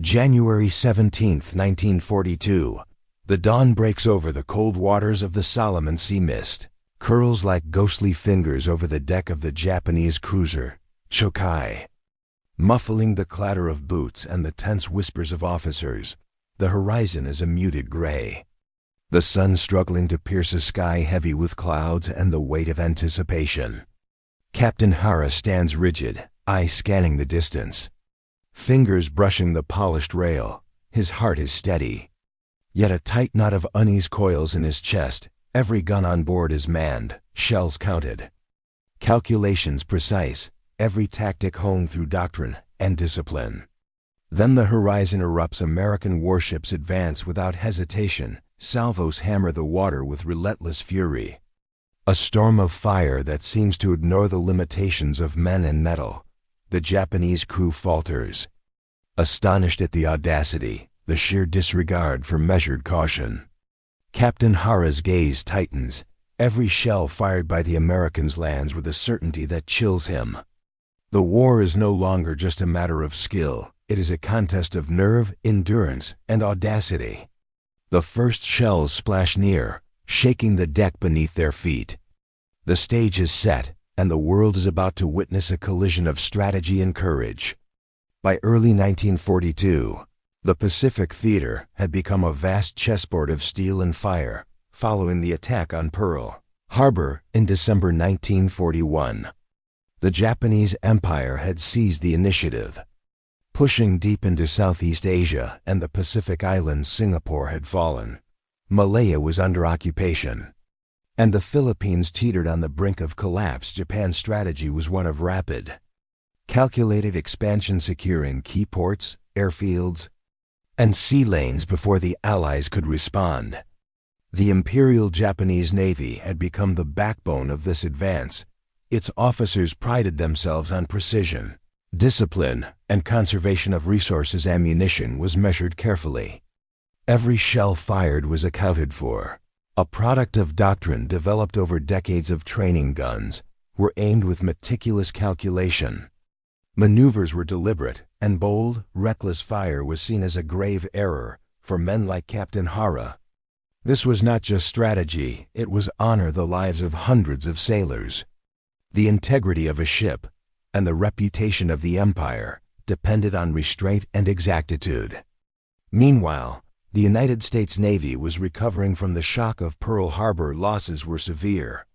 January 17, 1942. The dawn breaks over the cold waters of the Solomon Sea. Mist curls like ghostly fingers over the deck of the Japanese cruiser, Chōkai. Muffling the clatter of boots and the tense whispers of officers, the horizon is a muted gray. The sun struggling to pierce a sky heavy with clouds and the weight of anticipation. Captain Hara stands rigid, eyes scanning the distance. Fingers brushing the polished rail, his heart is steady. Yet a tight knot of unease coils in his chest. Every gun on board is manned, shells counted. Calculations precise, every tactic honed through doctrine and discipline. Then the horizon erupts. American warships advance without hesitation. Salvos hammer the water with relentless fury. A storm of fire that seems to ignore the limitations of men and metal. The Japanese crew falters, astonished at the audacity, the sheer disregard for measured caution. Captain Hara's gaze tightens. Every shell fired by the Americans lands with a certainty that chills him. The war is no longer just a matter of skill. It is a contest of nerve, endurance, and audacity. The first shells splash near, shaking the deck beneath their feet. The stage is set, and the world is about to witness a collision of strategy and courage. By early 1942, the Pacific theater had become a vast chessboard of steel and fire, following the attack on Pearl Harbor in December 1941. The Japanese Empire had seized the initiative. Pushing deep into Southeast Asia and the Pacific Islands, Singapore had fallen. Malaya was under occupation. And the Philippines teetered on the brink of collapse. Japan's strategy was one of rapid, calculated expansion, securing key ports, airfields, and sea lanes before the Allies could respond. The Imperial Japanese Navy had become the backbone of this advance. Its officers prided themselves on precision, discipline, and conservation of resources. Ammunition was measured carefully. Every shell fired was accounted for. A product of doctrine developed over decades of training. Guns were aimed with meticulous calculation. Maneuvers were deliberate, and bold, reckless fire was seen as a grave error for men like Captain Hara. This was not just strategy, it was honor. The lives of hundreds of sailors, the integrity of a ship, and the reputation of the empire depended on restraint and exactitude. Meanwhile, the United States Navy was recovering from the shock of Pearl Harbor. Losses were severe,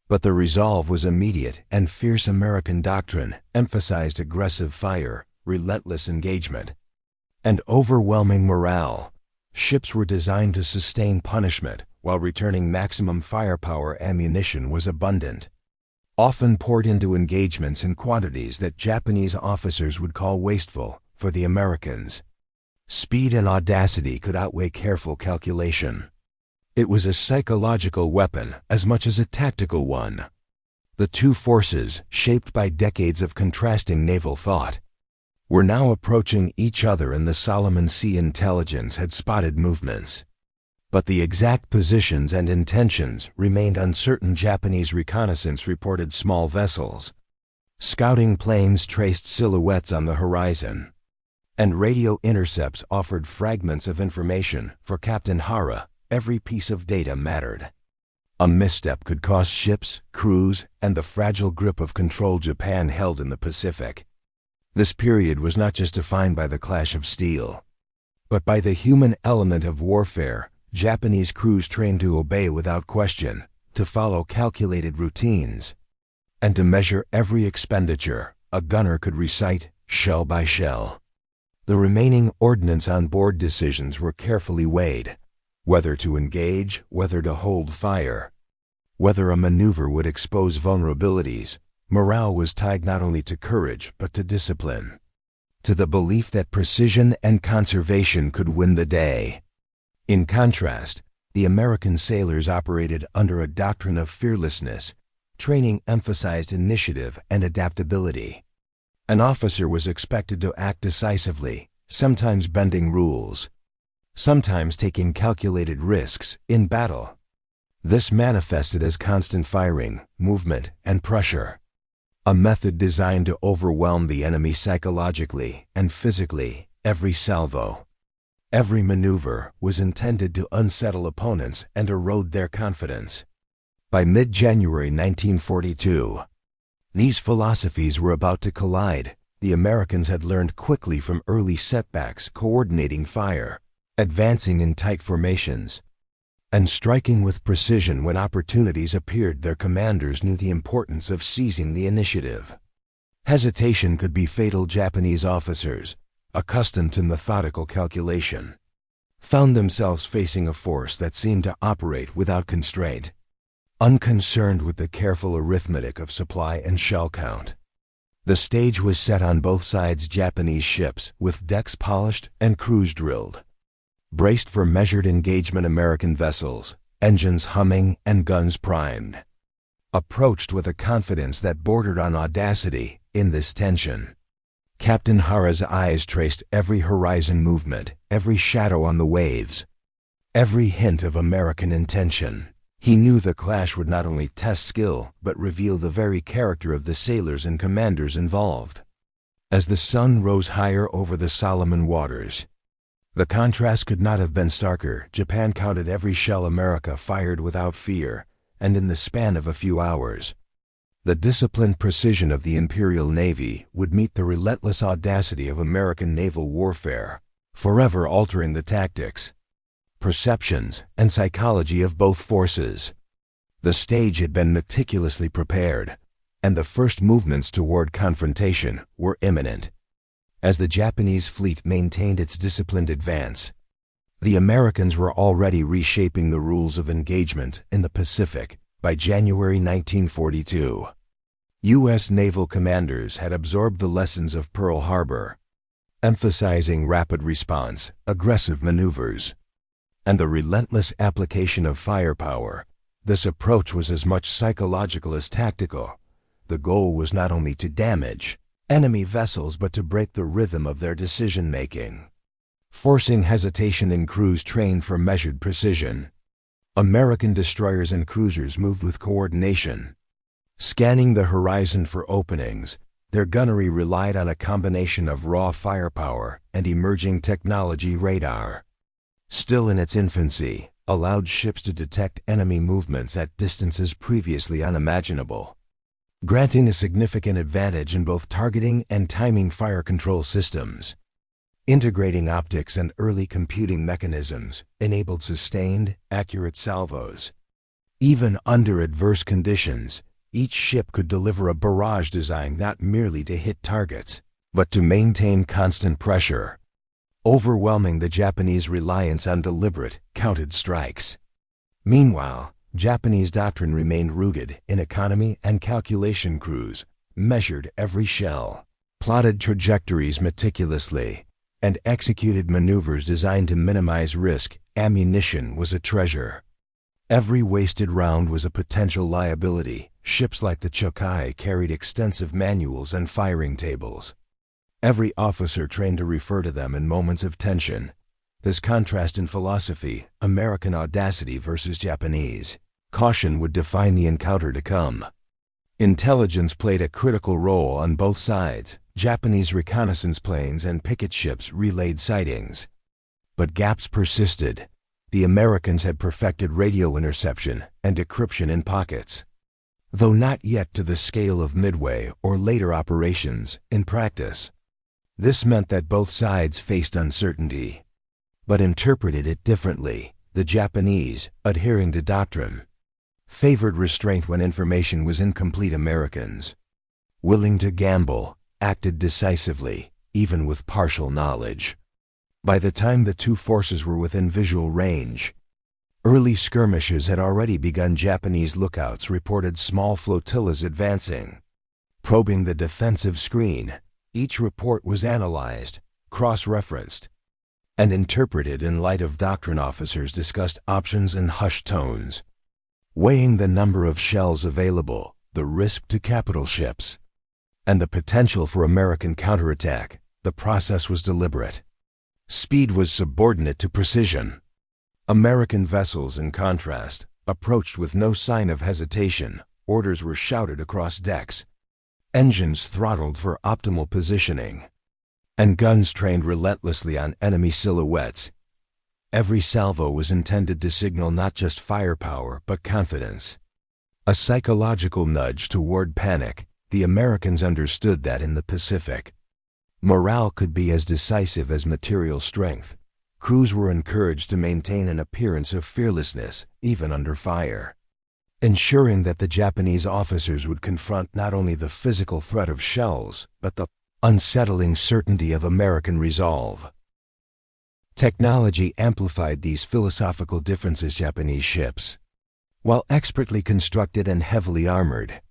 but the resolve was immediate, and fierce American doctrine emphasized aggressive fire, relentless engagement, and overwhelming morale. Ships were designed to sustain punishment while returning maximum firepower. Ammunition was abundant, often poured into engagements in quantities that Japanese officers would call wasteful. For the Americans, speed and audacity could outweigh careful calculation. It was a psychological weapon as much as a tactical one. The two forces, shaped by decades of contrasting naval thought, were now approaching each other in the Solomon Sea. Intelligence had spotted movements, but the exact positions and intentions remained uncertain. Japanese reconnaissance reported small vessels. Scouting planes traced silhouettes on the horizon, and radio intercepts offered fragments of information. For Captain Hara, every piece of data mattered. A misstep could cost ships, crews, and the fragile grip of control Japan held in the Pacific. This period was not just defined by the clash of steel, but by the human element of warfare. Japanese crews trained to obey without question, to follow calculated routines, and to measure every expenditure. A gunner could recite, shell by shell. The remaining ordnance on board. Decisions were carefully weighed. Whether to engage, whether to hold fire, whether a maneuver would expose vulnerabilities. Morale was tied not only to courage but to discipline, to the belief that precision and conservation could win the day. In contrast, the American sailors operated under a doctrine of fearlessness. Training emphasized initiative and adaptability. An officer was expected to act decisively, sometimes bending rules, sometimes taking calculated risks in battle. This manifested as constant firing, movement, and pressure, a method designed to overwhelm the enemy psychologically and physically. every salvo, every maneuver was intended to unsettle opponents and erode their confidence. By mid-January 1942, these philosophies were about to collide. The Americans had learned quickly from early setbacks, coordinating fire, advancing in tight formations, and striking with precision when opportunities appeared. Their commanders knew the importance of seizing the initiative. Hesitation could be fatal. Japanese officers, accustomed to methodical calculation, found themselves facing a force that seemed to operate without constraint, unconcerned with the careful arithmetic of supply and shell count. The stage was set on both sides. Japanese ships, with decks polished and crews drilled, braced for measured engagement. American vessels, engines humming and guns primed, approached with a confidence that bordered on audacity. In this tension, Captain Hara's eyes traced every horizon movement, every shadow on the waves, every hint of American intention. He knew the clash would not only test skill, but reveal the very character of the sailors and commanders involved. As the sun rose higher over the Solomon waters, the contrast could not have been starker. Japan counted every shell America fired without fear, and in the span of a few hours, the disciplined precision of the Imperial Navy would meet the relentless audacity of American naval warfare, forever altering the tactics, perceptions, and psychology of both forces. The stage had been meticulously prepared, and the first movements toward confrontation were imminent. As the Japanese fleet maintained its disciplined advance, the Americans were already reshaping the rules of engagement in the Pacific. By January 1942, U.S. naval commanders had absorbed the lessons of Pearl Harbor, emphasizing rapid response, aggressive maneuvers, and the relentless application of firepower. This approach was as much psychological as tactical. The goal was not only to damage enemy vessels but to break the rhythm of their decision-making, forcing hesitation in crews trained for measured precision. American destroyers and cruisers moved with coordination, scanning the horizon for openings. Their gunnery relied on a combination of raw firepower and emerging technology. Radar, still in its infancy, allowed ships to detect enemy movements at distances previously unimaginable, granting a significant advantage in both targeting and timing. Fire control systems, integrating optics and early computing mechanisms, enabled sustained, accurate salvos. Even under adverse conditions, each ship could deliver a barrage designed not merely to hit targets, but to maintain constant pressure, overwhelming the Japanese reliance on deliberate, counted strikes. Meanwhile, Japanese doctrine remained rooted in economy and calculation. Crews measured every shell, plotted trajectories meticulously, and executed maneuvers designed to minimize risk. Ammunition was a treasure. Every wasted round was a potential liability. Ships like the Chōkai carried extensive manuals and firing tables. Every officer trained to refer to them in moments of tension. This contrast in philosophy, American audacity versus Japanese caution, would define the encounter to come. Intelligence played a critical role on both sides. Japanese reconnaissance planes and picket ships relayed sightings, but gaps persisted. The Americans had perfected radio interception and decryption in pockets, though not yet to the scale of Midway or later operations. In practice, this meant that both sides faced uncertainty, but interpreted it differently. The Japanese, adhering to doctrine, favored restraint when information was incomplete. Americans, willing to gamble, acted decisively, even with partial knowledge. By the time the two forces were within visual range, early skirmishes had already begun. Japanese lookouts reported small flotillas advancing, probing the defensive screen. Each report was analyzed, cross-referenced, and interpreted in light of doctrine. Officers discussed options in hushed tones, weighing the number of shells available, the risk to capital ships, and the potential for American counterattack. The process was deliberate. Speed was subordinate to precision. American vessels, in contrast, approached with no sign of hesitation. Orders were shouted across decks, engines throttled for optimal positioning, and guns trained relentlessly on enemy silhouettes. Every salvo was intended to signal not just firepower but confidence. A psychological nudge toward panic. The Americans understood that in the Pacific, morale could be as decisive as material strength. Crews were encouraged to maintain an appearance of fearlessness, even under fire, ensuring that the Japanese officers would confront not only the physical threat of shells, but the unsettling certainty of American resolve. Technology amplified these philosophical differences. Japanese ships, while expertly constructed and heavily armored,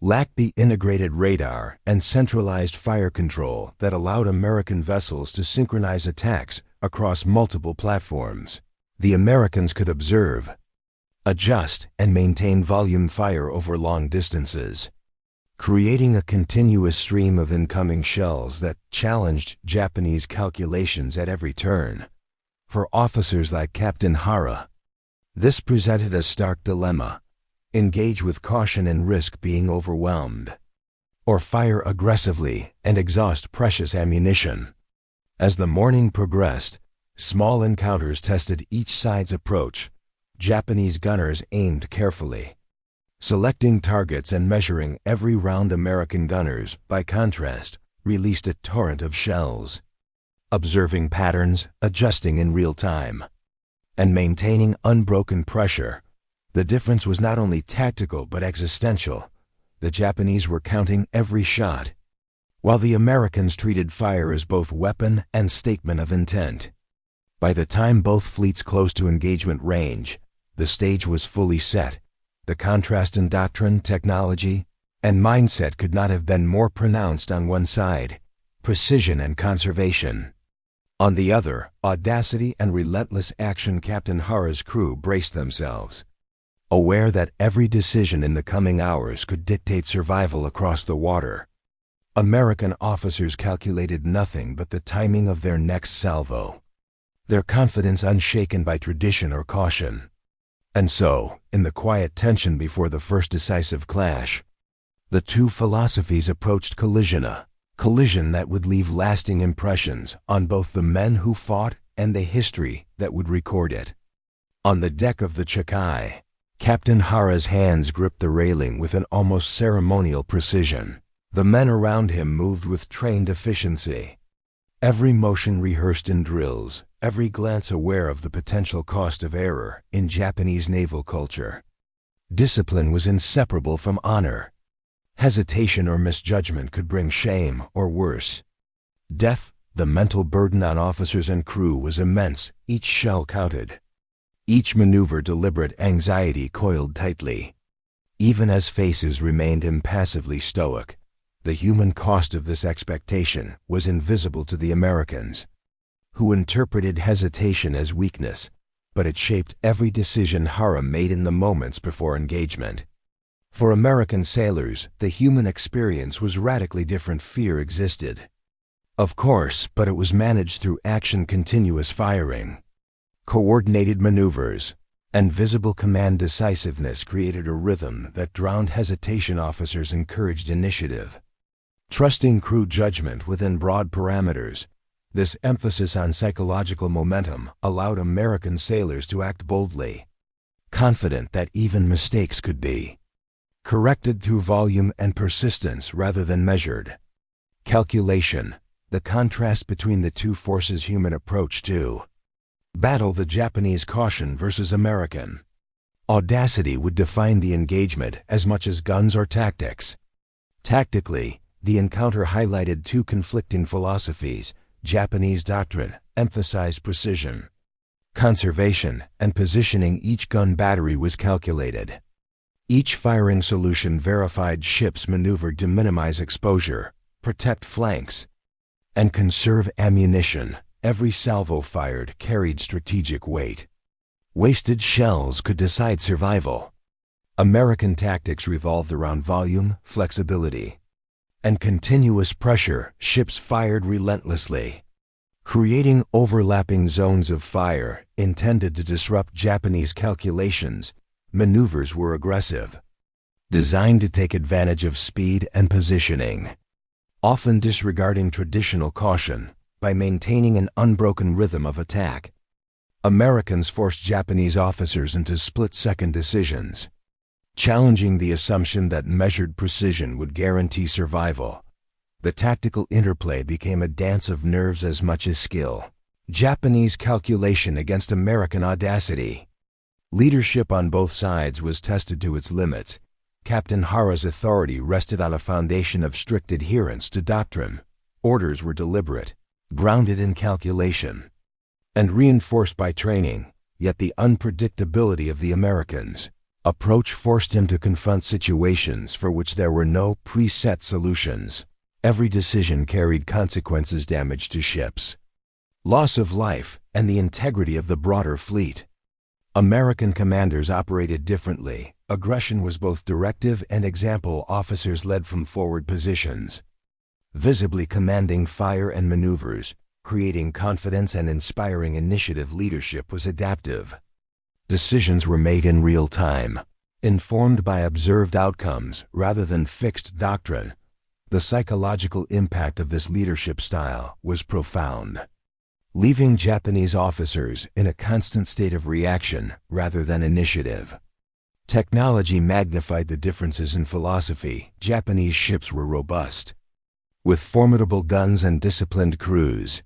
lacked the integrated radar and centralized fire control that allowed American vessels to synchronize attacks across multiple platforms. The Americans could observe, adjust, and maintain volume fire over long distances, creating a continuous stream of incoming shells that challenged Japanese calculations at every turn. For officers like Captain Hara, this presented a stark dilemma: engage with caution and risk being overwhelmed, or fire aggressively and exhaust precious ammunition. As the morning progressed, small encounters tested each side's approach. Japanese gunners aimed carefully, selecting targets and measuring every round. American gunners, by contrast, released a torrent of shells, observing patterns, adjusting in real time, and maintaining unbroken pressure. The difference was not only tactical but existential. The Japanese were counting every shot, while the Americans treated fire as both weapon and statement of intent. By the time both fleets closed to engagement range, the stage was fully set. The contrast in doctrine, technology, and mindset could not have been more pronounced on one side: precision and conservation. On the other, audacity and relentless action. Captain Hara's crew braced themselves, aware that every decision in the coming hours could dictate survival across the water. American officers calculated nothing but the timing of their next salvo, their confidence unshaken by tradition or caution. And so, in the quiet tension before the first decisive clash, the two philosophies approached collision, a collision that would leave lasting impressions on both the men who fought and the history that would record it. On the deck of the Chōkai, Captain Hara's hands gripped the railing with an almost ceremonial precision. The men around him moved with trained efficiency, every motion rehearsed in drills, every glance aware of the potential cost of error. In Japanese naval culture, discipline was inseparable from honor. Hesitation or misjudgment could bring shame, or worse, death. The mental burden on officers and crew was immense. Each shell counted, each maneuver deliberate. Anxiety coiled tightly, even as faces remained impassively stoic. The human cost of this expectation was invisible to the Americans, who interpreted hesitation as weakness, but it shaped every decision Hara made in the moments before engagement. For American sailors, the human experience was radically different. Fear existed, of course, but it was managed through action. Continuous firing, coordinated maneuvers, and visible command. Decisiveness created a rhythm that drowned hesitation. Officers encouraged initiative, trusting crew judgment within broad parameters. This emphasis on psychological momentum allowed American sailors to act boldly, confident that even mistakes could be corrected through volume and persistence rather than measured calculation. The contrast between the two forces. Human approach to battle. The Japanese caution versus American audacity would define the engagement as much as guns or tactics. Tactically, the encounter highlighted two conflicting philosophies. Japanese doctrine emphasized precision, conservation, and positioning. Each gun battery was calculated. Each firing solution verified. Ships maneuvered to minimize exposure, protect flanks, and conserve ammunition. Every salvo fired carried strategic weight. Wasted shells could decide survival. American tactics revolved around volume, flexibility, and continuous pressure. Ships fired relentlessly, creating overlapping zones of fire intended to disrupt Japanese calculations. Maneuvers were aggressive, designed to take advantage of speed and positioning. often disregarding traditional caution. By maintaining an unbroken rhythm of attack, Americans forced Japanese officers into split-second decisions, challenging the assumption that measured precision would guarantee survival. The tactical interplay became a dance of nerves as much as skill. Japanese calculation against American audacity. Leadership on both sides was tested to its limits. Captain Hara's authority rested on a foundation of strict adherence to doctrine. Orders were deliberate, grounded in calculation, and reinforced by training. Yet the unpredictability of the Americans' approach forced him to confront situations for which there were no preset solutions. Every decision carried consequences: damage to ships, loss of life, and the integrity of the broader fleet. American commanders operated differently. Aggression was both directive and example. Officers led from forward positions, visibly commanding fire and maneuvers, creating confidence and inspiring initiative. Leadership was adaptive. Decisions were made in real time, informed by observed outcomes rather than fixed doctrine. The psychological impact of this leadership style was profound, leaving Japanese officers in a constant state of reaction rather than initiative. Technology magnified the differences in philosophy. Japanese ships were robust, with formidable guns and disciplined crews.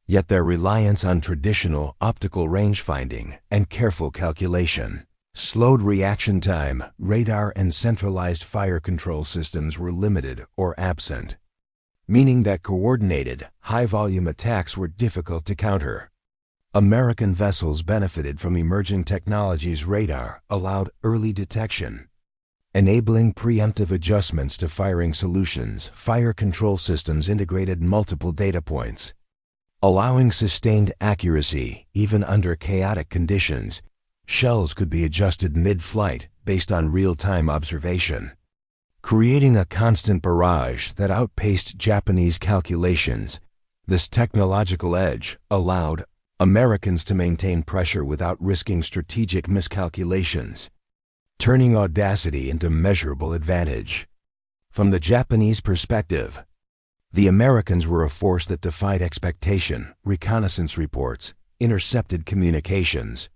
Yet their reliance on traditional optical range-finding and careful calculation slowed reaction time. Radar and centralized fire control systems were limited or absent, meaning that coordinated, high-volume attacks were difficult to counter. American vessels benefited from emerging technologies. Radar allowed early detection, enabling preemptive adjustments to firing solutions. Fire control systems integrated multiple data points, allowing sustained accuracy even under chaotic conditions. Shells could be adjusted mid-flight based on real-time observation, creating a constant barrage that outpaced Japanese calculations. This technological edge allowed Americans to maintain pressure without risking strategic miscalculations, turning audacity into measurable advantage. From the Japanese perspective, the Americans were a force that defied expectation. Reconnaissance reports, intercepted communications,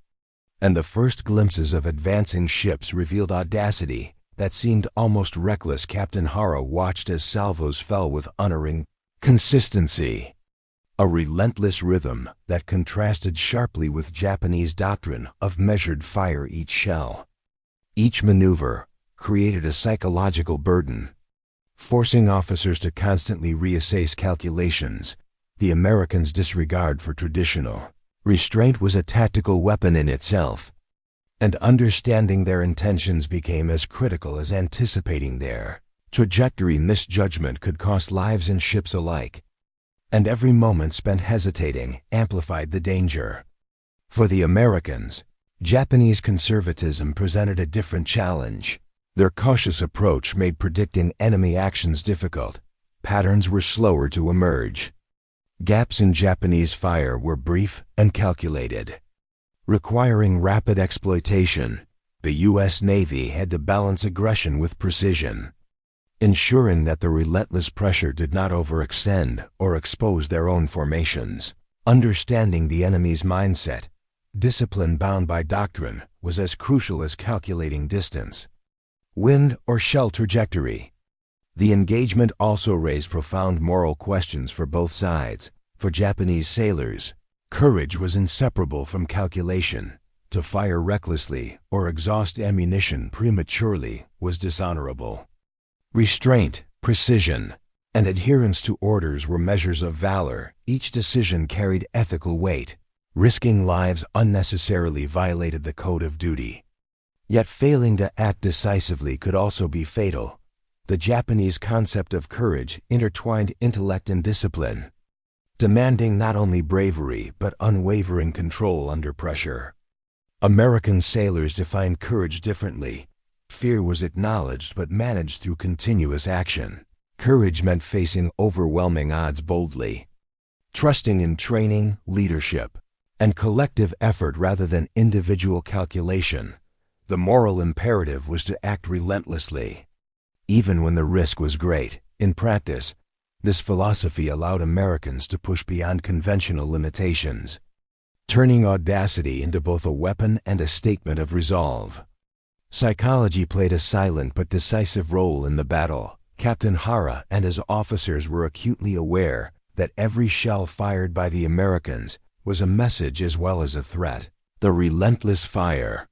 and the first glimpses of advancing ships revealed audacity that seemed almost reckless. Captain Hara watched as salvos fell with unerring consistency, a relentless rhythm that contrasted sharply with Japanese doctrine of measured fire. Each shell, each maneuver, created a psychological burden, forcing officers to constantly reassess calculations. The Americans' disregard for traditional restraint was a tactical weapon in itself, and understanding their intentions became as critical as anticipating their trajectory. Misjudgment could cost lives and ships alike, and every moment spent hesitating amplified the danger. For the Americans, Japanese conservatism presented a different challenge. Their cautious approach made predicting enemy actions difficult. Patterns were slower to emerge. Gaps in Japanese fire were brief and calculated, requiring rapid exploitation. The U.S. Navy had to balance aggression with precision, ensuring that the relentless pressure did not overextend or expose their own formations. Understanding the enemy's mindset, discipline bound by doctrine, was as crucial as calculating distance, wind, or shell trajectory. The engagement also raised profound moral questions for both sides. For Japanese sailors, courage was inseparable from calculation. To fire recklessly or exhaust ammunition prematurely was dishonorable. Restraint, precision, and adherence to orders were measures of valor. Each decision carried ethical weight. Risking lives unnecessarily violated the code of duty. Yet failing to act decisively could also be fatal. The Japanese concept of courage intertwined intellect and discipline, demanding not only bravery but unwavering control under pressure. American sailors defined courage differently. Fear was acknowledged but managed through continuous action. Courage meant facing overwhelming odds boldly, trusting in training, leadership, and collective effort rather than individual calculation. The moral imperative was to act relentlessly, even when the risk was great. In practice, This philosophy allowed Americans to push beyond conventional limitations, turning audacity into both a weapon and a statement of resolve. Psychology played a silent but decisive role in the battle. Captain Hara and his officers were acutely aware that every shell fired by the Americans was a message as well as a threat. The relentless fire,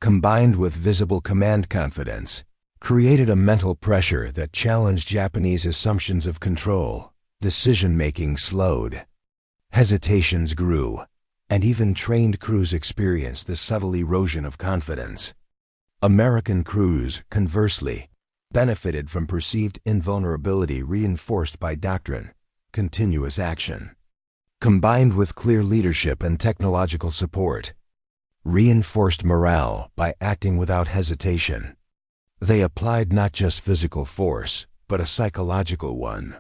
combined with visible command confidence, created a mental pressure that challenged Japanese assumptions of control. Decision-making slowed, hesitations grew, and even trained crews experienced the subtle erosion of confidence. American crews, conversely, benefited from perceived invulnerability reinforced by doctrine, continuous action, combined with clear leadership and technological support, reinforced morale by acting without hesitation. They applied not just physical force, but a psychological one,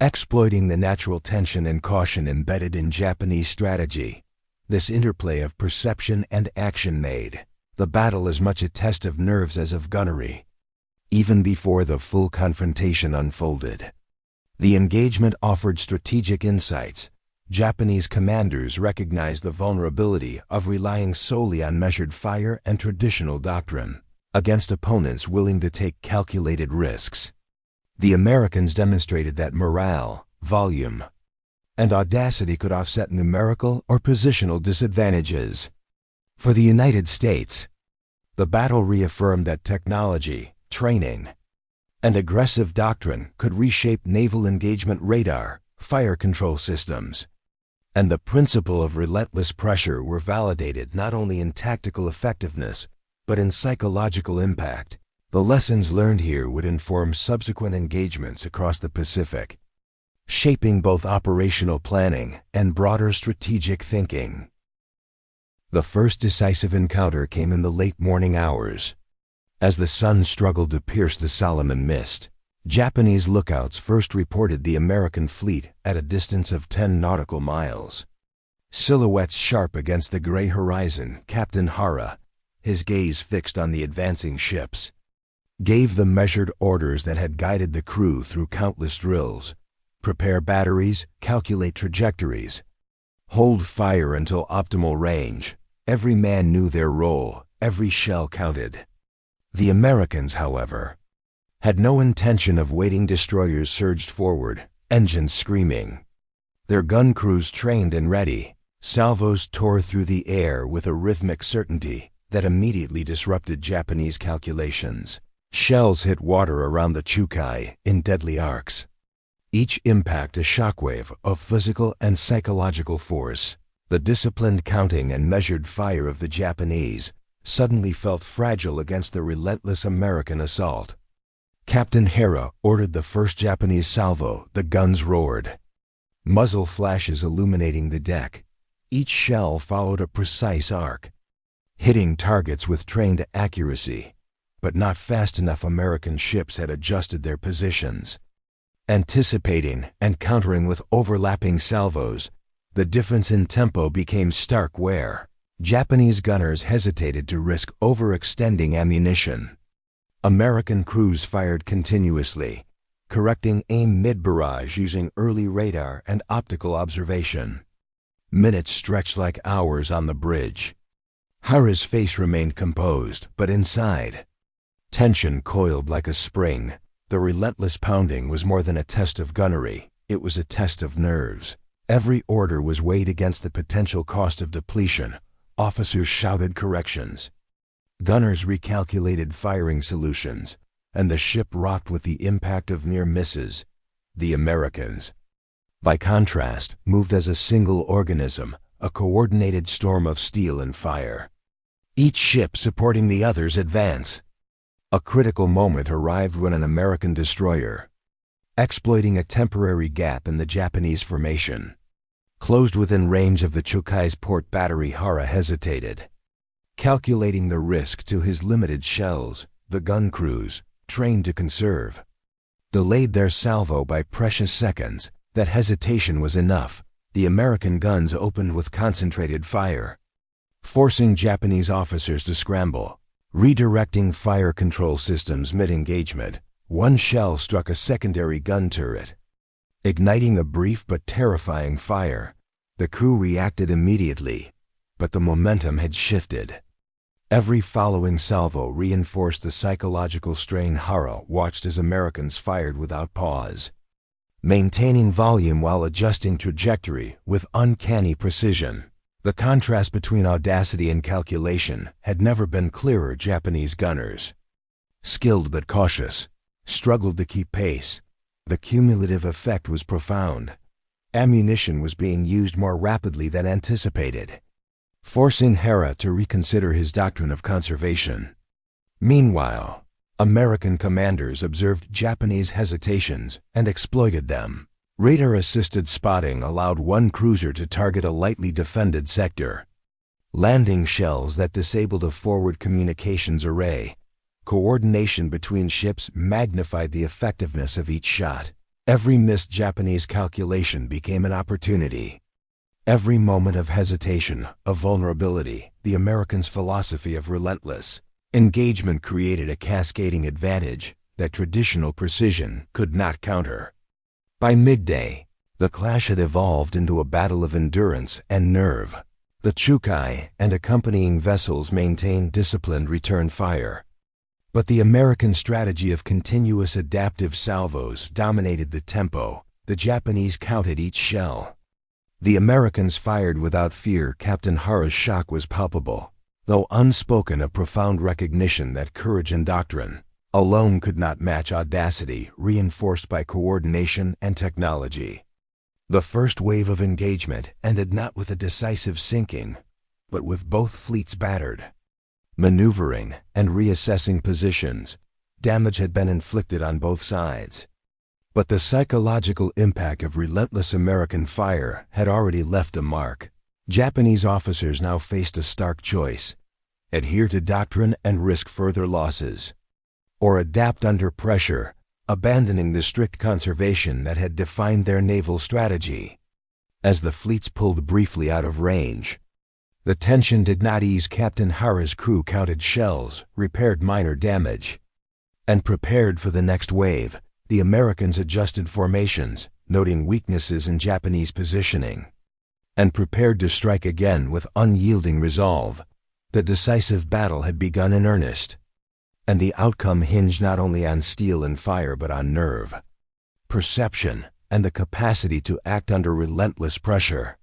exploiting the natural tension and caution embedded in Japanese strategy. This interplay of perception and action made the battle as much a test of nerves as of gunnery. Even before the full confrontation unfolded, the engagement offered strategic insights. Japanese commanders recognized the vulnerability of relying solely on measured fire and traditional doctrine against opponents willing to take calculated risks. The Americans demonstrated that morale, volume, and audacity could offset numerical or positional disadvantages. For the United States, the battle reaffirmed that technology, training, and aggressive doctrine could reshape naval engagement radar, fire control systems, and the principle of relentless pressure were validated not only in tactical effectiveness, but in psychological impact. The lessons learned here would inform subsequent engagements across the Pacific, shaping both operational planning and broader strategic thinking. The first decisive encounter came in the late morning hours. As the sun struggled to pierce the Solomon mist, Japanese lookouts first reported the American fleet at a distance of 10 nautical miles. Silhouettes sharp against the gray horizon, Captain Hara, his gaze fixed on the advancing ships, gave the measured orders that had guided the crew through countless drills. Prepare batteries, calculate trajectories, hold fire until optimal range. Every man knew their role, every shell counted. The Americans, however, had no intention of waiting. Destroyers surged forward, engines screaming. Their gun crews trained and ready. Salvos tore through the air with a rhythmic certainty that immediately disrupted Japanese calculations. Shells hit water around the Chōkai in deadly arcs, each impact a shockwave of physical and psychological force. The disciplined counting and measured fire of the Japanese suddenly felt fragile against the relentless American assault. Captain Hara ordered the first Japanese salvo. The guns roared, muzzle flashes illuminating the deck. Each shell followed a precise arc, hitting targets with trained accuracy, but not fast enough. American ships had adjusted their positions, anticipating and countering with overlapping salvos. The difference in tempo became stark where Japanese gunners hesitated to risk overextending ammunition. American crews fired continuously, correcting aim mid-barrage using early radar and optical observation. Minutes stretched like hours on the bridge. Hara's face remained composed, but inside, tension coiled like a spring. The relentless pounding was more than a test of gunnery, it was a test of nerves. Every order was weighed against the potential cost of depletion. Officers shouted corrections. Gunners recalculated firing solutions, and the ship rocked with the impact of near misses. The Americans, by contrast, moved as a single organism, a coordinated storm of steel and fire, each ship supporting the other's advance. A critical moment arrived when an American destroyer, exploiting a temporary gap in the Japanese formation, closed within range of the Chōkai's port battery. Hara hesitated, calculating the risk to his limited shells. The gun crews, trained to conserve, delayed their salvo by precious seconds. That hesitation was enough. The American guns opened with concentrated fire, forcing Japanese officers to scramble. Redirecting fire control systems mid-engagement, one shell struck a secondary gun turret, Igniting a brief but terrifying fire, the crew reacted immediately, but the momentum had shifted. Every following salvo reinforced the psychological strain. Hara watched as Americans fired without pause, maintaining volume while adjusting trajectory with uncanny precision. The contrast between audacity and calculation had never been clearer. Japanese gunners, skilled but cautious, struggled to keep pace. The cumulative effect was profound. Ammunition was being used more rapidly than anticipated, forcing Hara to reconsider his doctrine of conservation. Meanwhile, American commanders observed Japanese hesitations and exploited them. Radar-assisted spotting allowed one cruiser to target a lightly defended sector, landing shells that disabled a forward communications array. Coordination between ships magnified the effectiveness of each shot. Every missed Japanese calculation became an opportunity. Every moment of hesitation, of vulnerability. The Americans' philosophy of relentless engagement created a cascading advantage that traditional precision could not counter. By midday, the clash had evolved into a battle of endurance and nerve. The Chōkai and accompanying vessels maintained disciplined return fire, but the American strategy of continuous adaptive salvos dominated the tempo. The Japanese counted each shell. The Americans fired without fear. Captain Hara's shock was palpable, though unspoken, a profound recognition that courage and doctrine alone could not match audacity reinforced by coordination and technology. The first wave of engagement ended not with a decisive sinking, but with both fleets battered, maneuvering and reassessing positions. Damage had been inflicted on both sides, but the psychological impact of relentless American fire had already left a mark. Japanese officers now faced a stark choice: adhere to doctrine and risk further losses, or adapt under pressure, abandoning the strict conservation that had defined their naval strategy. As the fleets pulled briefly out of range, the tension did not ease. Captain Hara's crew counted shells, repaired minor damage, and prepared for the next wave. The Americans adjusted formations, noting weaknesses in Japanese positioning, and prepared to strike again with unyielding resolve. The decisive battle had begun in earnest, and the outcome hinged not only on steel and fire but on nerve, perception, and the capacity to act under relentless pressure.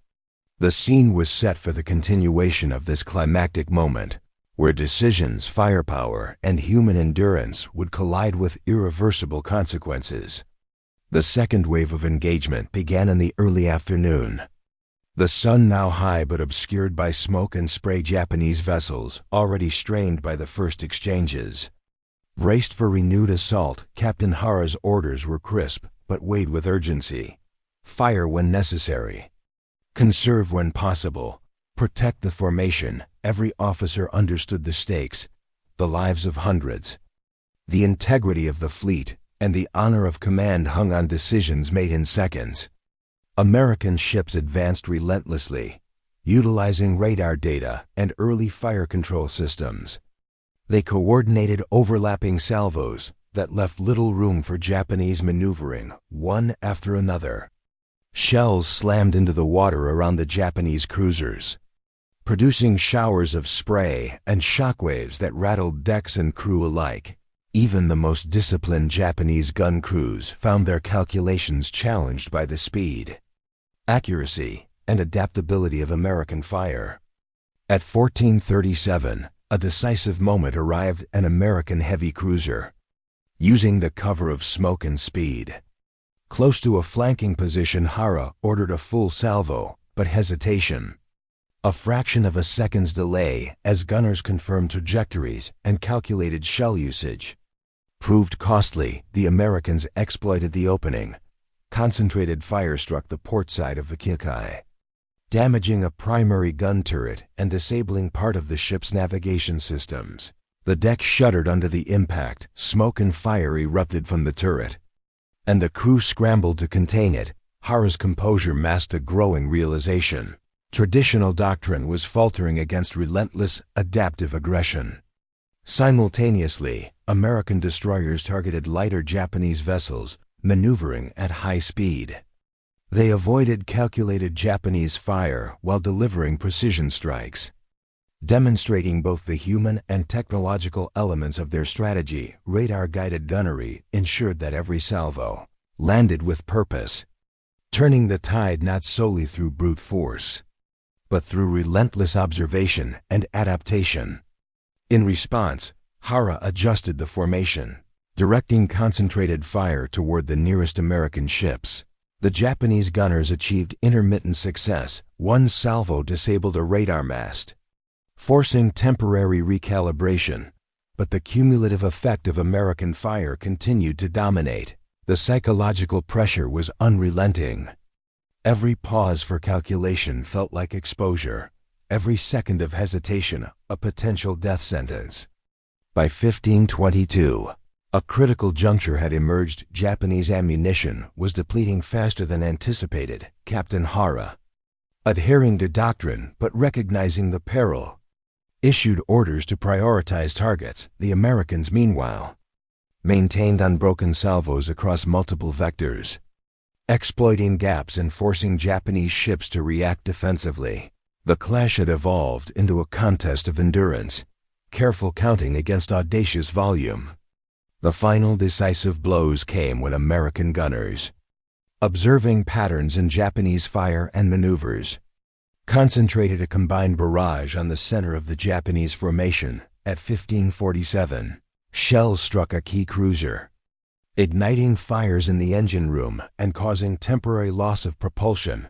The scene was set for the continuation of this climactic moment, where decisions, firepower, and human endurance would collide with irreversible consequences. The second wave of engagement began in the early afternoon. The sun now high but obscured by smoke and spray. Japanese vessels, already strained by the first exchanges, braced for renewed assault. Captain Hara's orders were crisp but weighed with urgency. Fire when necessary, conserve when possible, protect the formation. Every officer understood the stakes: the lives of hundreds, the integrity of the fleet, and the honor of command hung on decisions made in seconds. American ships advanced relentlessly, utilizing radar data and early fire control systems. They coordinated overlapping salvos that left little room for Japanese maneuvering. One after another, shells slammed into the water around the Japanese cruisers, producing showers of spray and shockwaves that rattled decks and crew alike. Even the most disciplined Japanese gun crews found their calculations challenged by the speed, accuracy, and adaptability of American fire. At 14:37, a decisive moment arrived. An American heavy cruiser, using the cover of smoke and speed, close to a flanking position. Hara ordered a full salvo, but hesitation, a fraction of a second's delay as gunners confirmed trajectories and calculated shell usage, proved costly. The Americans exploited the opening. Concentrated fire struck the port side of the Chōkai, damaging a primary gun turret and disabling part of the ship's navigation systems. The deck shuddered under the impact. Smoke and fire erupted from the turret, and the crew scrambled to contain it. Hara's composure masked a growing realization: traditional doctrine was faltering against relentless, adaptive aggression. Simultaneously, American destroyers targeted lighter Japanese vessels, maneuvering at high speed. They avoided calculated Japanese fire while delivering precision strikes. Demonstrating both the human and technological elements of their strategy, radar-guided gunnery ensured that every salvo landed with purpose, turning the tide not solely through brute force, but through relentless observation and adaptation. In response, Hara adjusted the formation, directing concentrated fire toward the nearest American ships. The Japanese gunners achieved intermittent success. One salvo disabled a radar mast, forcing temporary recalibration, but the cumulative effect of American fire continued to dominate. The psychological pressure was unrelenting. Every pause for calculation felt like exposure. Every second of hesitation, a potential death sentence. By 1522, a critical juncture had emerged. Japanese ammunition was depleting faster than anticipated. Captain Hara, adhering to doctrine but recognizing the peril, issued orders to prioritize targets. The Americans, meanwhile, maintained unbroken salvos across multiple vectors, exploiting gaps and forcing Japanese ships to react defensively. The clash had evolved into a contest of endurance, careful counting against audacious volume. The final decisive blows came when American gunners, observing patterns in Japanese fire and maneuvers, concentrated a combined barrage on the center of the Japanese formation. At 1547, Shel struck a key cruiser, igniting fires in the engine room and causing temporary loss of propulsion.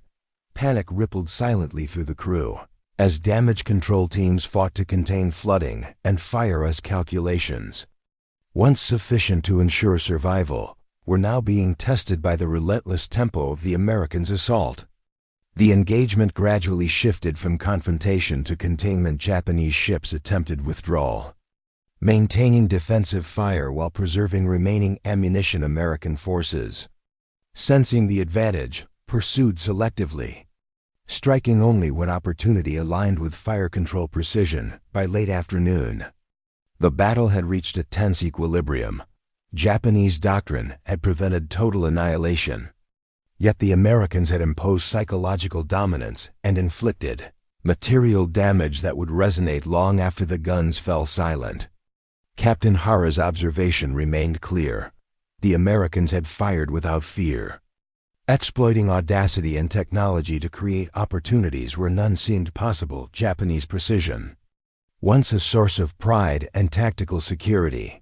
Panic rippled silently through the crew as damage control teams fought to contain flooding and fire-us calculations, once sufficient to ensure survival, were now being tested by the relentless tempo of the Americans' assault. The engagement gradually shifted from confrontation to containment. Japanese ships attempted withdrawal, maintaining defensive fire while preserving remaining ammunition. American forces, sensing the advantage, pursued selectively, striking only when opportunity aligned with fire control precision. By late afternoon, the battle had reached a tense equilibrium. Japanese doctrine had prevented total annihilation, yet the Americans had imposed psychological dominance and inflicted material damage that would resonate long after the guns fell silent. Captain Hara's observation remained clear. The Americans had fired without fear, exploiting audacity and technology to create opportunities where none seemed possible. Japanese precision, once a source of pride and tactical security,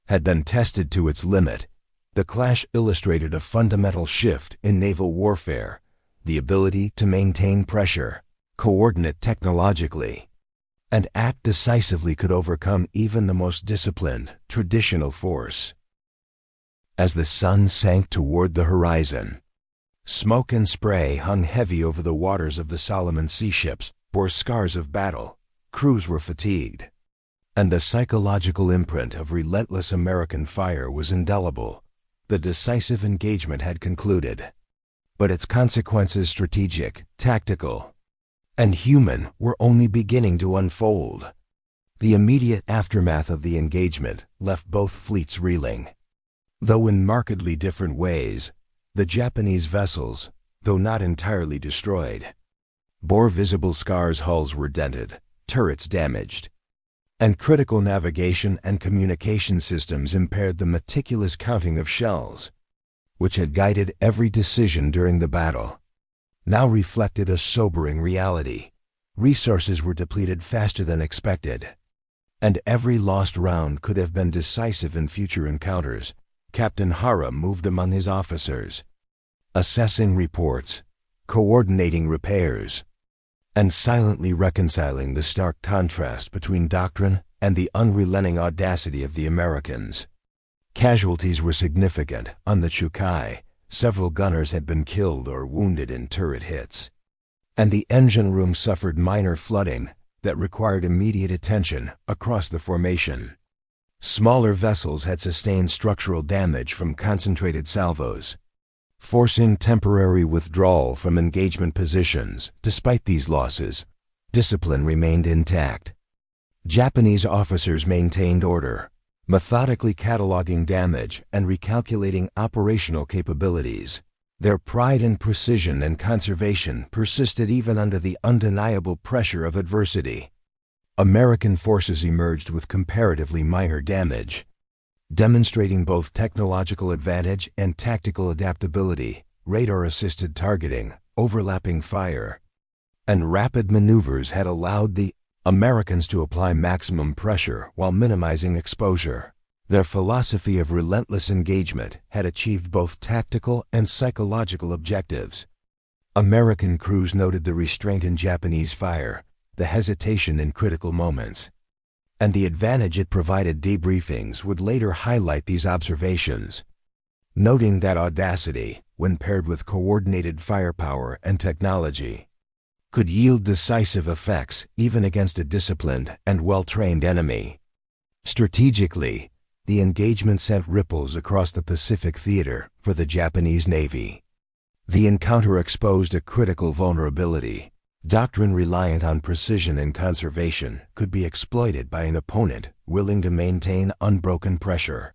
had been tested to its limit. The clash illustrated a fundamental shift in naval warfare: the ability to maintain pressure, coordinate technologically, and act decisively could overcome even the most disciplined, traditional force. As the sun sank toward the horizon, smoke and spray hung heavy over the waters of the Solomon Sea. Ships bore scars of battle, crews were fatigued, and the psychological imprint of relentless American fire was indelible. The decisive engagement had concluded, but its consequences, strategic, tactical, and human, were only beginning to unfold. The immediate aftermath of the engagement left both fleets reeling. Though in markedly different ways, the Japanese vessels, though not entirely destroyed, bore visible scars. Hulls were dented, turrets damaged, and critical navigation and communication systems impaired. The meticulous counting of shells, which had guided every decision during the battle, now reflected a sobering reality. Resources were depleted faster than expected, and every lost round could have been decisive in future encounters. Captain Hara moved among his officers, assessing reports, coordinating repairs, and silently reconciling the stark contrast between doctrine and the unrelenting audacity of the Americans. Casualties were significant. On the Chōkai, several gunners had been killed or wounded in turret hits, and the engine room suffered minor flooding that required immediate attention across the formation. Smaller vessels had sustained structural damage from concentrated salvos, forcing temporary withdrawal from engagement positions. Despite these losses, discipline remained intact. Japanese officers maintained order, methodically cataloging damage and recalculating operational capabilities. Their pride in precision and conservation persisted even under the undeniable pressure of adversity. American forces emerged with comparatively minor damage, demonstrating both technological advantage and tactical adaptability. Radar-assisted targeting, overlapping fire, and rapid maneuvers had allowed the Americans to apply maximum pressure while minimizing exposure. Their philosophy of relentless engagement had achieved both tactical and psychological objectives. American crews noted the restraint in Japanese fire, the hesitation in critical moments, and the advantage it provided. Debriefings would later highlight these observations, noting that audacity, when paired with coordinated firepower and technology, could yield decisive effects even against a disciplined and well-trained enemy. Strategically, the engagement sent ripples across the Pacific theater for the Japanese Navy. The encounter exposed a critical vulnerability. Doctrine reliant on precision and conservation could be exploited by an opponent willing to maintain unbroken pressure.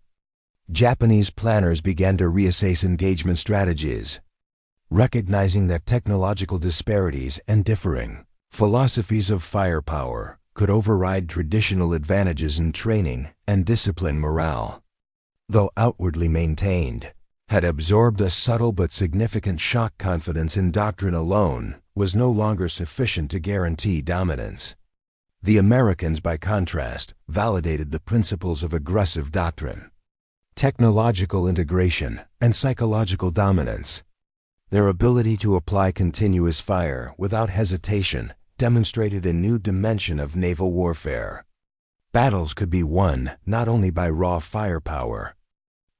Japanese planners began to reassess engagement strategies, recognizing that technological disparities and differing philosophies of firepower could override traditional advantages in training and discipline. Morale, though outwardly maintained, had absorbed a subtle but significant shock. Confidence in doctrine alone was no longer sufficient to guarantee dominance. The Americans, by contrast, validated the principles of aggressive doctrine, technological integration, and psychological dominance. Their ability to apply continuous fire without hesitation demonstrated a new dimension of naval warfare. Battles could be won not only by raw firepower,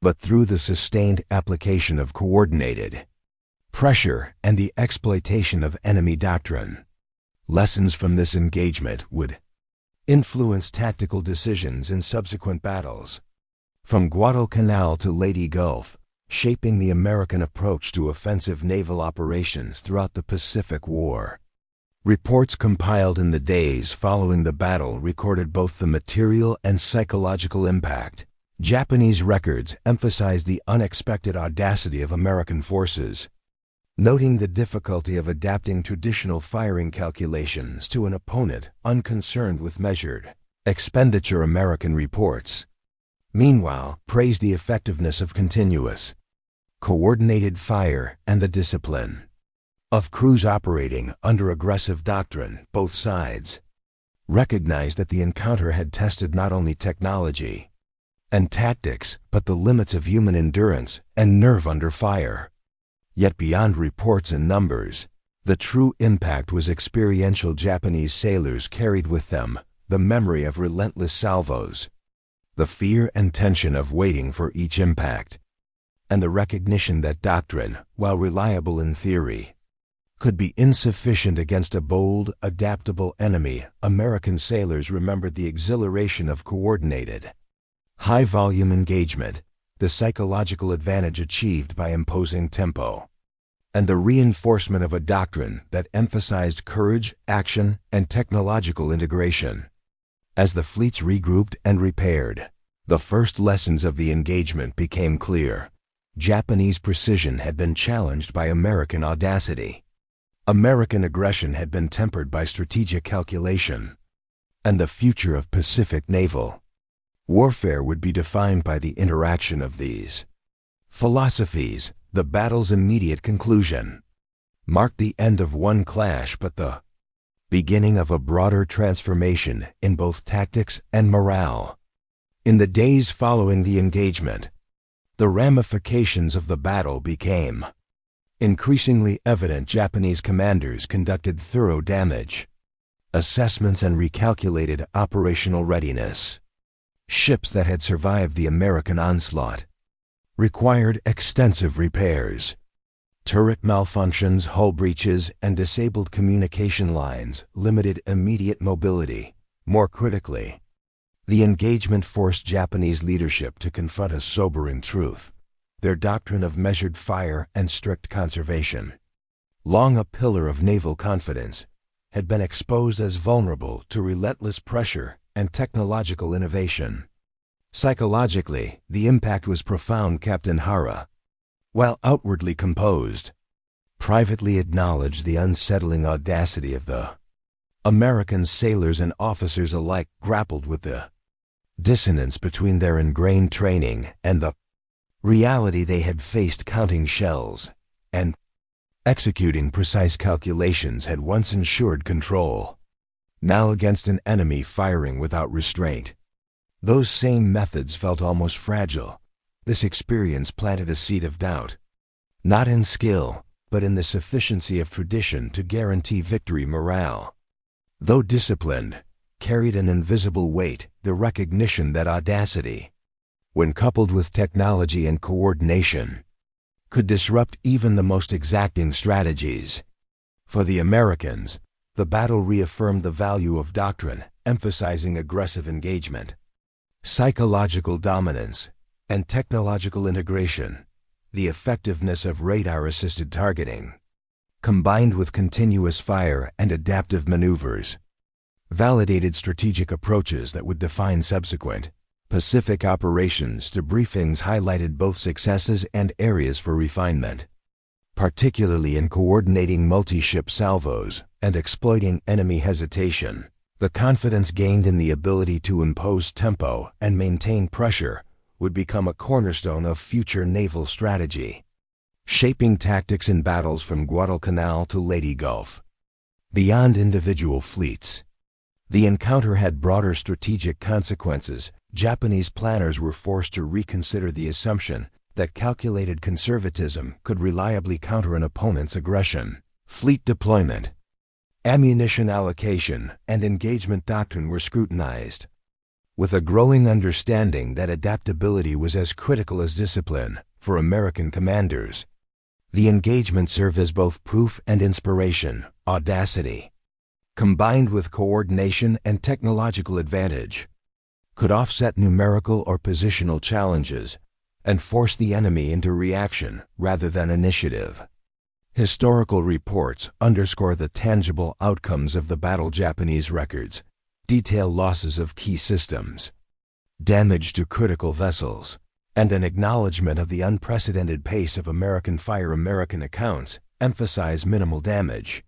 but through the sustained application of coordinated pressure and the exploitation of enemy doctrine. Lessons from this engagement would influence tactical decisions in subsequent battles, from Guadalcanal to Leyte Gulf, shaping the American approach to offensive naval operations throughout the Pacific War. Reports compiled in the days following the battle recorded both the material and psychological impact. Japanese records emphasized the unexpected audacity of American forces, noting the difficulty of adapting traditional firing calculations to an opponent unconcerned with measured expenditure. American reports, meanwhile, praised the effectiveness of continuous, coordinated fire and the discipline of crews operating under aggressive doctrine. Both sides recognized that the encounter had tested not only technology and tactics, but the limits of human endurance and nerve under fire. Yet beyond reports and numbers, the true impact was experiential. Japanese sailors carried with them the memory of relentless salvos, the fear and tension of waiting for each impact, and the recognition that doctrine, while reliable in theory, could be insufficient against a bold, adaptable enemy. American sailors remembered the exhilaration of coordinated, high-volume engagement, the psychological advantage achieved by imposing tempo, and the reinforcement of a doctrine that emphasized courage, action, and technological integration. As the fleets regrouped and repaired, the first lessons of the engagement became clear. Japanese precision had been challenged by American audacity. American aggression had been tempered by strategic calculation, and the future of Pacific naval warfare would be defined by the interaction of these philosophies. The battle's immediate conclusion marked the end of one clash, but the beginning of a broader transformation in both tactics and morale. In the days following the engagement, the ramifications of the battle became increasingly evident. Japanese commanders conducted thorough damage assessments and recalculated operational readiness. Ships that had survived the American onslaught required extensive repairs. Turret malfunctions, hull breaches, and disabled communication lines limited immediate mobility. More critically, the engagement forced Japanese leadership to confront a sobering truth: their doctrine of measured fire and strict conservation, long a pillar of naval confidence, had been exposed as vulnerable to relentless pressure and technological innovation. Psychologically, the impact was profound. Captain Hara, while outwardly composed, privately acknowledged the unsettling audacity of the American sailors and officers alike grappled with the dissonance between their ingrained training and the reality they had faced. Counting shells and executing precise calculations had once ensured control. Now, against an enemy firing without restraint, those same methods felt almost fragile. This experience planted a seed of doubt, not in skill, but in the sufficiency of tradition to guarantee victory. Morale, though disciplined, carried an invisible weight, the recognition that audacity, when coupled with technology and coordination, could disrupt even the most exacting strategies. For the Americans, the battle reaffirmed the value of doctrine, emphasizing aggressive engagement, psychological dominance, and technological integration. The effectiveness of radar-assisted targeting, combined with continuous fire and adaptive maneuvers, validated strategic approaches that would define subsequent Pacific operations. Debriefings highlighted both successes and areas for refinement, particularly in coordinating multi-ship salvos and exploiting enemy hesitation. The confidence gained in the ability to impose tempo and maintain pressure would become a cornerstone of future naval strategy, shaping tactics in battles from Guadalcanal to Leyte Gulf. Beyond individual fleets, the encounter had broader strategic consequences. Japanese planners were forced to reconsider the assumption that calculated conservatism could reliably counter an opponent's aggression. Fleet deployment, ammunition allocation, and engagement doctrine were scrutinized, with a growing understanding that adaptability was as critical as discipline. For American commanders, the engagement served as both proof and inspiration. Audacity, combined with coordination and technological advantage, could offset numerical or positional challenges and force the enemy into reaction rather than initiative. Historical reports underscore the tangible outcomes of the battle. Japanese records detail losses of key systems, damage to critical vessels, and an acknowledgement of the unprecedented pace of American fire. American accounts emphasize minimal damage,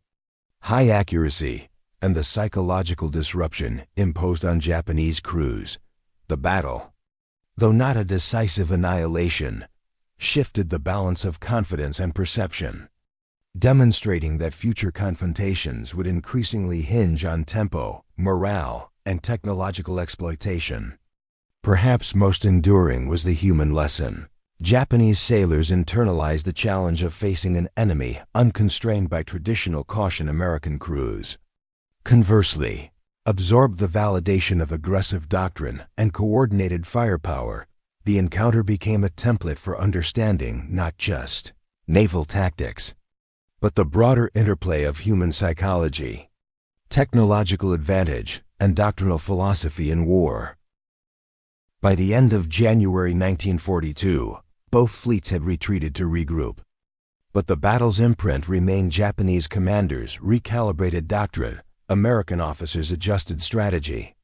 high accuracy, and the psychological disruption imposed on Japanese crews. The battle, though not a decisive annihilation, shifted the balance of confidence and perception, demonstrating that future confrontations would increasingly hinge on tempo, morale, and technological exploitation. Perhaps most enduring was the human lesson. Japanese sailors internalized the challenge of facing an enemy unconstrained by traditional caution. American crews, conversely, absorbed the validation of aggressive doctrine and coordinated firepower. The encounter became a template for understanding not just naval tactics, but the broader interplay of human psychology, technological advantage, and doctrinal philosophy in war. By the end of January 1942, both fleets had retreated to regroup. But the battle's imprint remained. Japanese commanders recalibrated doctrine, American officers adjusted strategy,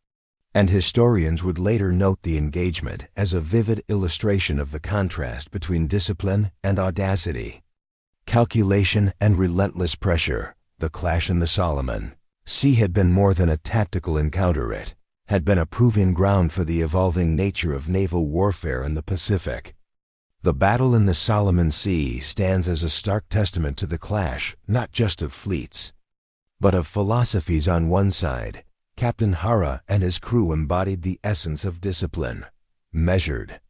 and historians would later note the engagement as a vivid illustration of the contrast between discipline and audacity, calculation and relentless pressure. The clash in the Solomon Sea had been more than a tactical encounter. It had been a proving ground for the evolving nature of naval warfare in the Pacific. The battle in the Solomon Sea stands as a stark testament to the clash, not just of fleets, but of philosophies. On one side, Captain Hara and his crew embodied the essence of discipline. Measured,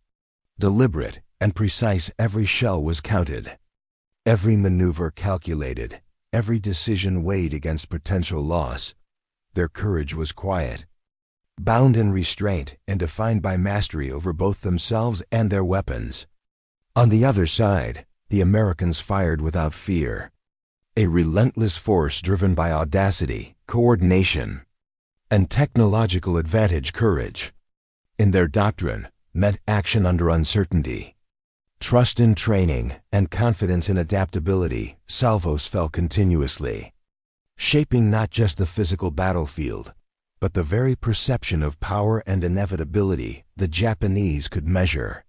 deliberate, and precise, every shell was counted, every maneuver calculated, every decision weighed against potential loss. Their courage was quiet, bound in restraint and defined by mastery over both themselves and their weapons. On the other side, the Americans fired without fear, a relentless force driven by audacity, coordination, and technological advantage. Courage, in their doctrine, meant action under uncertainty. Trust in training and confidence in adaptability. Salvos fell continuously, shaping not just the physical battlefield, but the very perception of power and inevitability. The Japanese could measure,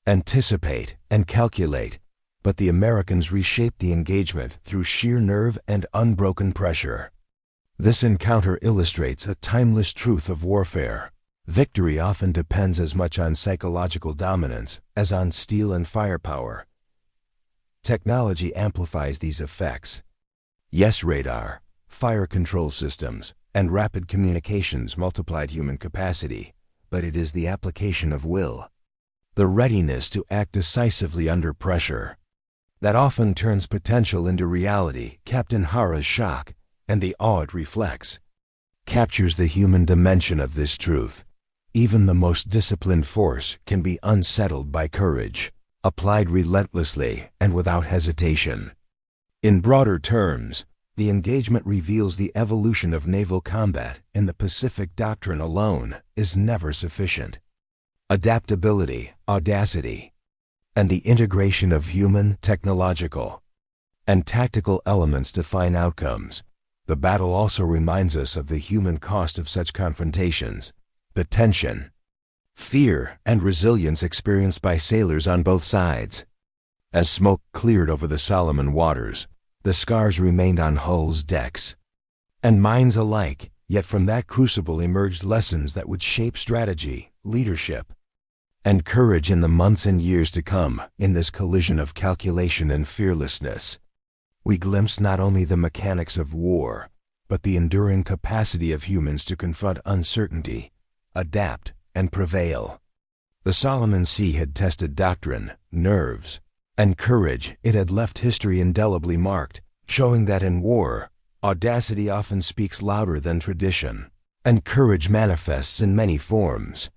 anticipate, and calculate, but the Americans reshaped the engagement through sheer nerve and unbroken pressure. This encounter illustrates a timeless truth of warfare. Victory often depends as much on psychological dominance as on steel and firepower. Technology amplifies these effects. Yes, radar, fire control systems, and rapid communications multiplied human capacity, but it is the application of will, the readiness to act decisively under pressure, that often turns potential into reality. Captain Hara's shock, and the awe it reflects, captures the human dimension of this truth. Even the most disciplined force can be unsettled by courage, applied relentlessly and without hesitation. In broader terms, the engagement reveals the evolution of naval combat in the Pacific. Doctrine alone is never sufficient. Adaptability, audacity, and the integration of human, technological, and tactical elements define outcomes. The battle also reminds us of the human cost of such confrontations, the tension, fear, and resilience experienced by sailors on both sides. As smoke cleared over the Solomon waters, the scars remained on hulls, decks, and minds alike, yet from that crucible emerged lessons that would shape strategy, leadership, and courage in the months and years to come. In this collision of calculation and fearlessness, we glimpse not only the mechanics of war, but the enduring capacity of humans to confront uncertainty, adapt, and prevail. The Solomon Sea had tested doctrine, nerves, and courage. It had left history indelibly marked, showing that in war, audacity often speaks louder than tradition, and courage manifests in many forms.